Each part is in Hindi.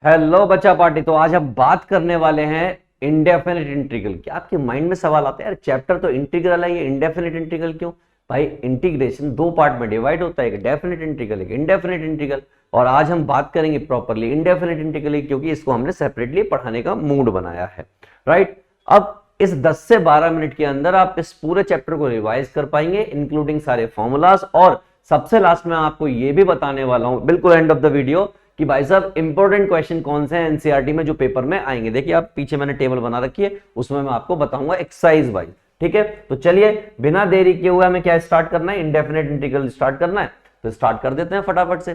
हेलो बच्चा पार्टी। तो आज हम बात करने वाले हैं इंडेफिनिट इंटीग्रल। क्या आपके माइंड में सवाल आता है यार, चैप्टर तो इंटीग्रल है, ये इंडेफिनिट इंटीग्रल क्यों? भाई इंटीग्रेशन दो पार्ट में डिवाइड होता है, एक डेफिनिट इंटीग्रल एक इंडेफिनिट इंटीग्रल। और आज हम बात करेंगे प्रॉपरली इंडेफिनिट इंटीग्रल क्योंकि इसको हमने सेपरेटली पढ़ाने का मूड बनाया है। राइट, अब इस 10 से 12 मिनट के अंदर आप इस पूरे चैप्टर को रिवाइज कर पाएंगे इंक्लूडिंग सारे फॉर्मूलाज। और सबसे लास्ट में आपको ये भी बताने वाला हूं बिल्कुल एंड ऑफ द वीडियो कि भाई साहब इंपॉर्टेंट क्वेश्चन कौन से हैं एनसीईआरटी में जो पेपर में आएंगे। देखिए आप पीछे मैंने टेबल बना रखी है, उसमें मैं आपको बताऊंगा एक्सरसाइज वाइज। ठीक है, तो चलिए बिना देरी किए हुए हमें क्या स्टार्ट करना है, इंडेफिनिट इंटीग्रल स्टार्ट करना है। तो स्टार्ट कर देते हैं फटाफट से।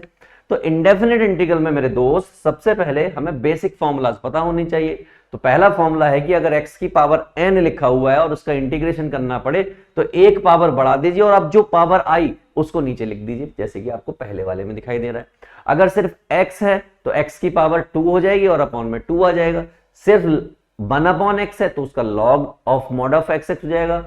तो इंडेफिनिट इंटीग्रल में मेरे दोस्त सबसे पहले हमें बेसिक फॉर्मूलाज पता होनी चाहिए। तो पहला फॉर्मूला है कि अगर x की पावर n लिखा हुआ है और उसका इंटीग्रेशन करना पड़े तो एक पावर बढ़ा दीजिए और अब जो पावर आई उसको नीचे लिख दीजिए, जैसे कि आपको पहले वाले में दिखाई दे रहा है। अगर सिर्फ x है तो x की पावर 2 हो जाएगी और अपॉन में 2 आ जाएगा। सिर्फ 1/x है तो उसका log of mod of x हो जाएगा।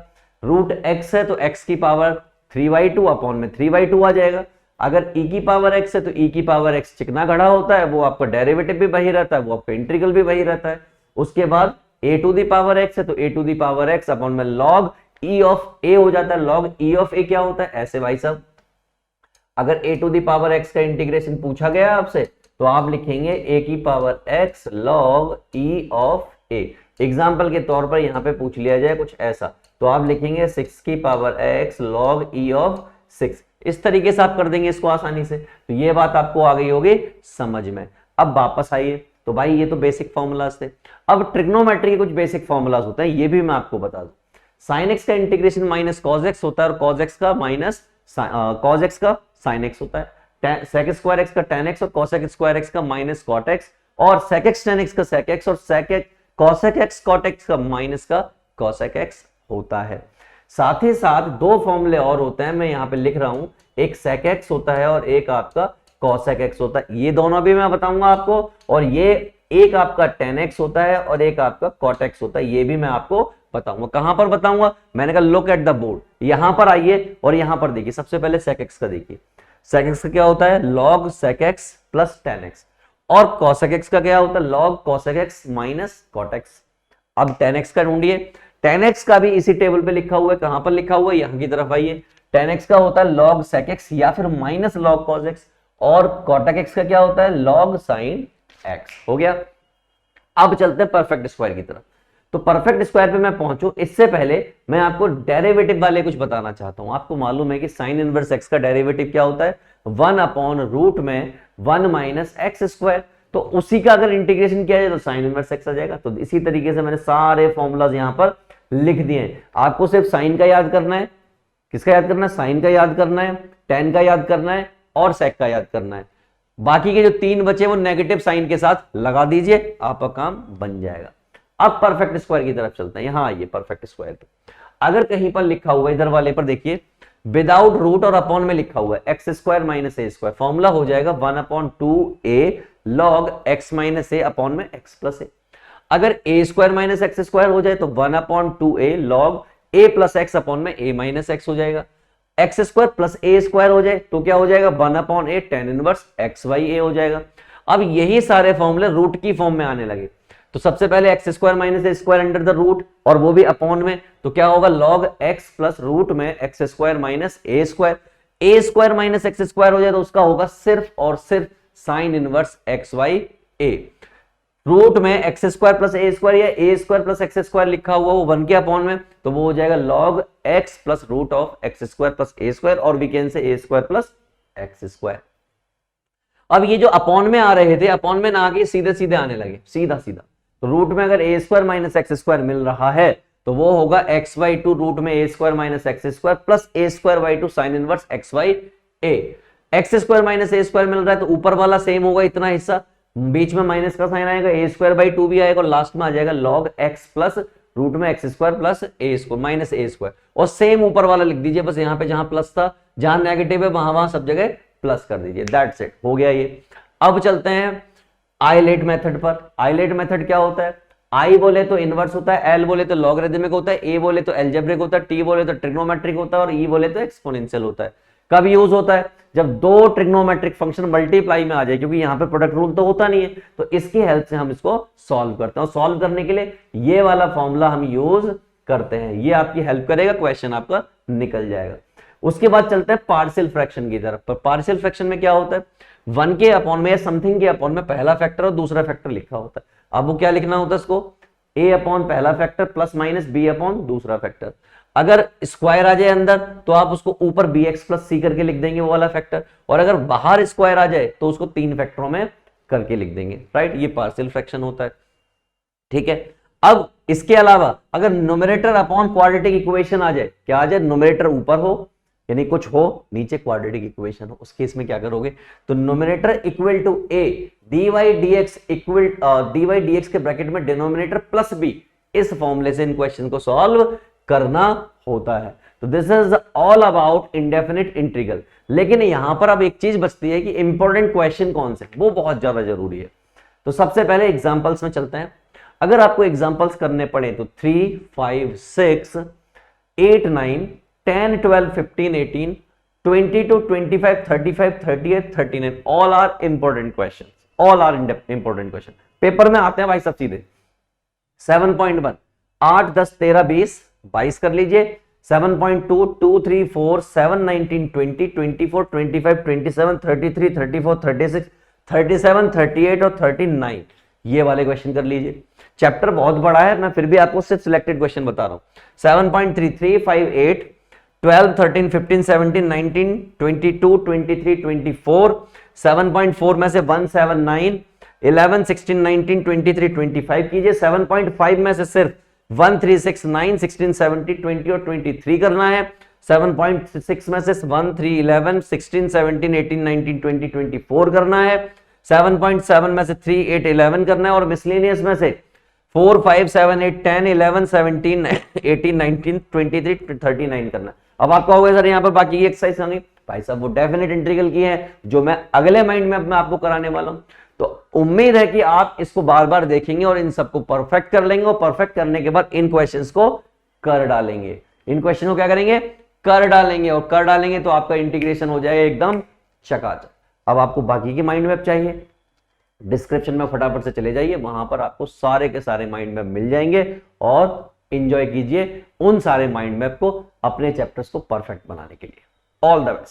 रूट x है तो x की पावर 3/2 अपॉन में 3/2 आ जाएगा। अगर e की पावर x है तो e की पावर x चिकना घड़ा होता है, वो आपका डेरिवेटिव भी वही रहता है, वो आपका इंटीग्रल भी वही रहता है। उसके बाद a to the power x है तो a to the power x upon में log e ऑफ a हो जाता है। log e ऑफ a क्या होता है? ऐसे भाई साहब, अगर a to the power x का इंटीग्रेशन पूछा गया आपसे तो आप लिखेंगे a की पावर x log e of a। Example के तौर पर यहां पे पूछ लिया जाए कुछ ऐसा तो आप लिखेंगे 6 की पावर x log e ऑफ 6। इस तरीके से आप कर देंगे इसको आसानी से। तो ये बात आपको आ गई होगी समझ में। अब वापस आइए, तो भाई ये तो बेसिक फॉर्मूलाज थे। अब ट्रिग्नोमेट्री के कुछ बेसिक फॉर्मूलाज होते हैं, ये भी मैं आपको बता दूं। साइन एक्स का इंटीग्रेशन माइनस कॉज एक्स होता है और कॉज एक्स का माइनस कॉज एक्स का साइन एक्स होता है। सेक स्क्वायर एक्स का टेन एक्स और कॉसेक स्क्वायर एक्स का माइनस कॉट एक्स और सेक एक्स टेन एक्स का सेक एक्स और कॉसेक एक्स कॉट एक्स का माइनस का कॉसेक एक्स होता है। साथ ही साथ दो फॉर्मूले और होते हैं, मैं यहां पे लिख रहा हूं, एक सेक एक्स होता है और एक आपका कॉसेक एक्स होता है। ये दोनों भी मैं बताऊंगा आपको। और ये एक आपका टेन एक्स होता है और एक आपका कॉट एक्स होता है, ये भी मैं आपको बताऊंगा। कहां पर बताऊंगा? मैंने कहा लुक एट द बोर्ड, यहां पर आइए और यहां पर देखिए। सबसे पहले सेक एक्स का देखिए, सेक एक्स का क्या होता है? log sec x plus tan x. और कॉसेक एक्स का क्या होता है? log cosec x minus cot x. अब टेन एक्स का ढूंढिए। टेन एक्स का भी इसी टेबल पे लिखा हुआ है। कहां पर लिखा हुआ है? यहां की तरफ आइए। टेन एक्स का होता है log सेक एक्स या फिर माइनस log कॉस एक्स। और कॉटेक एक्स का क्या होता है? log sine x. हो गया। अब चलते हैं परफेक्ट स्क्वायर की तरफ। तो परफेक्ट स्क्वायर पे मैं पहुंचू इससे पहले मैं आपको डेरिवेटिव वाले कुछ बताना चाहता हूं। आपको मालूम है कि साइन इनवर्स एक्स का डेरिवेटिव क्या होता है? 1 अपॉन रूट में 1 माइनस एक्स स्क्वायर। तो उसी का अगर इंटीग्रेशन किया जाए तो साइन इनवर्स एक्स आ जाएगा। तो इसी तरीके से मैंने सारे फॉर्मूलाज यहां पर लिख दिए हैं। आपको सिर्फ साइन का याद करना है। किसका याद करना है? साइन का याद करना है, टेन का याद करना है और सेक का याद करना है। बाकी के जो तीन बचे वो नेगेटिव साइन के साथ लगा दीजिए, आपका काम बन जाएगा। अब परफेक्ट स्क्वायर की तरफ चलते हैं। यहां आइए परफेक्ट स्क्वायर पे। अगर कहीं पर लिखा हुआ है, इधर वाले पर देखिए, विदाउट रूट और अपॉन में लिखा हुआ है x square minus a square, formula हो जाएगा 1/2a log x minus a upon में x प्लस ए। अगर a square minus x square हो जाए तो 1/2a log a plus x upon में a माइनस एक्स हो जाएगा। X square plus a square हो जाए तो क्या हो जाएगा? 1/a tan inverse x by a हो जाएगा। अब यही सारे फॉर्मूले रूट की फॉर्म में आने लगे। तो सबसे पहले x square minus a square under the root और वो भी अपॉन में, तो क्या होगा? log x प्लस रूट में x square minus a square. A square minus x square हो जाए तो उसका होगा सिर्फ और सिर्फ sign inverse x by A. Root में x square plus a square या ए स्क्वायर प्लस एक्स स्क्वायर लिखा हुआ वो 1 के अपॉन में, तो वो हो जाएगा log x plus root of x square plus a square और we can say a square plus x square. अब ये जो अपॉन में आ रहे थे, अपॉन में ना आके सीधे सीधे आने लगे, सीधा सीधा। तो रूट में अगर ए स्क्वायर माइनस एक्स स्क्वायर मिल रहा है तो वो होगा एक्स बाई टू रूट में a square minus x square plus a square by two sine inverse x by a. X square minus a square मिल रहा है तो ऊपर वाला सेम होगा, इतना हिस्सा, बीच में माइनस का साइन आएगा, ए स्क्वायर बाई टू भी आएगा और लास्ट में आ जाएगा log x प्लस रूट में x square plus a square minus a square. और सेम ऊपर वाला लिख दीजिए, बस यहाँ पे जहां प्लस था, जहां नेगेटिव है वहां सब जगह प्लस कर दीजिए। दैट्स इट, हो गया ये। अब चलते हैं आइलेट मेथड पर। आइलेट मेथड क्या होता है? आई बोले तो इनवर्स होता है, एल बोले तो लॉगरिथमिक होता है, ए बोले तो एल्जेब्रिक होता है, टी बोले तो ट्रिग्नोमेट्रिक होता है और ई बोले तो एक्सपोनेंशियल होता है। कब यूज होता है? जब दो ट्रिग्नोमेट्रिक फंक्शन मल्टीप्लाई में आ जाए, क्योंकि यहाँ पे प्रोडक्ट रूल तो होता नहीं है, तो इसकी हेल्प से हम इसको सॉल्व करते हैं। और सॉल्व करने के लिए ये वाला फॉर्मूला हम यूज करते हैं, ये आपकी हेल्प करेगा, क्वेश्चन आपका निकल जाएगा। उसके बाद चलते हैं पार्शियल फ्रैक्शन की तरफ। पर पार्शियल फ्रैक्शन में क्या होता है? 1 के अपॉन में या समथिंग के अपॉन में पहला फैक्टर और दूसरा फैक्टर लिखा होता है। अब वो क्या लिखना होता है इसको? a अपॉन पहला factor plus minus b upon दूसरा फैक्टर। अगर स्क्वायर आ जाए अंदर तो आप उसको ऊपर bx प्लस c करके लिख देंगे, वो वाला फैक्टर। और अगर बाहर स्क्वायर आ जाए तो उसको 3 फैक्टरों में करके लिख देंगे, राइट? ये पार्शियल फ्रैक्शन होता है, ठीक है। अब इसके अलावा अगर न्यूमरेटर अपॉन क्वाड्रेटिक इक्वेशन आ जाए, क्या आ जाए? न्यूमरेटर ऊपर हो यानी कुछ हो, नीचे क्वाड्रेटिक इक्वेशन हो, उस केस में क्या करोगे? तो numerator equal to a dy dx equal dy dx के ब्रैकेट में डिनोमिनेटर प्लस b, इस फॉर्मूले से इन क्वेश्चन को सॉल्व करना होता है। तो this is all about indefinite integral. लेकिन यहां पर अब एक चीज बचती है कि इंपॉर्टेंट क्वेश्चन कौन से, वो बहुत ज्यादा जरूरी है। तो सबसे पहले एग्जांपल्स में चलते हैं। अगर आपको एग्जांपल्स करने पड़े तो 3, 5, 6, 8, 9, 10, 12, 15, 18, 22, 25, 35, 38, 39 all are important questions, all are important question। Paper में आते हैं भाई सब सीधे। 7.1 8, 10, 13, 20, 22 कर लीजिए। 7.2 2, 3, 4, 7, 19, 20, 24, 25, 27, 33, 34, 36, 37, 38 और 39, ये वाले क्वेश्चन कर लीजिए। चैप्टर बहुत बड़ा है, मैं फिर भी आपको सिर्फ सिलेक्टेड क्वेश्चन बता रहा हूं। 7.33, 5, 8, 12, 13, 15, 17, 19, 22, 23, 24, 7.4 में से 1, 7, 9, 11, 16, 19, 23, 25 कीजिए। 7.5 में से सिर्फ 1, 3, 6, 9, 16, 17, 20 और 23 करना है। 7.6 में से 1, 3, 11, 16, 17, 18, 19, 20, 24 करना है। 7.7 में से 3, 8, 11 करना है। और मिसलेनियस में से 4, 5, 7, 8, 10, 11, 17, 18, 19, 23, 39 करना है। अब आपका होगा सर यहाँ पर बाकी की एक्सरसाइज करनी, भाई साहब वो डेफिनेट इंटीग्रल की है जो मैं अगले माइंड मैप में आपको कराने वाला हूं। तो उम्मीद है कि आप इसको बार बार देखेंगे और इन सबको परफेक्ट कर लेंगे, और परफेक्ट करने के बाद इन क्वेश्चंस को कर डालेंगे। इन क्वेश्चन को क्या करेंगे? कर डालेंगे। और कर डालेंगे तो आपका इंटीग्रेशन हो जाएगा एकदम चकाचक। अब आपको बाकी की माइंड मैप चाहिए, डिस्क्रिप्शन में फटाफट से चले जाइए, वहां पर आपको सारे के सारे माइंड मैप मिल जाएंगे। और एंजॉय कीजिए उन सारे माइंड मैप को अपने चैप्टर्स को परफेक्ट बनाने के लिए। All the best.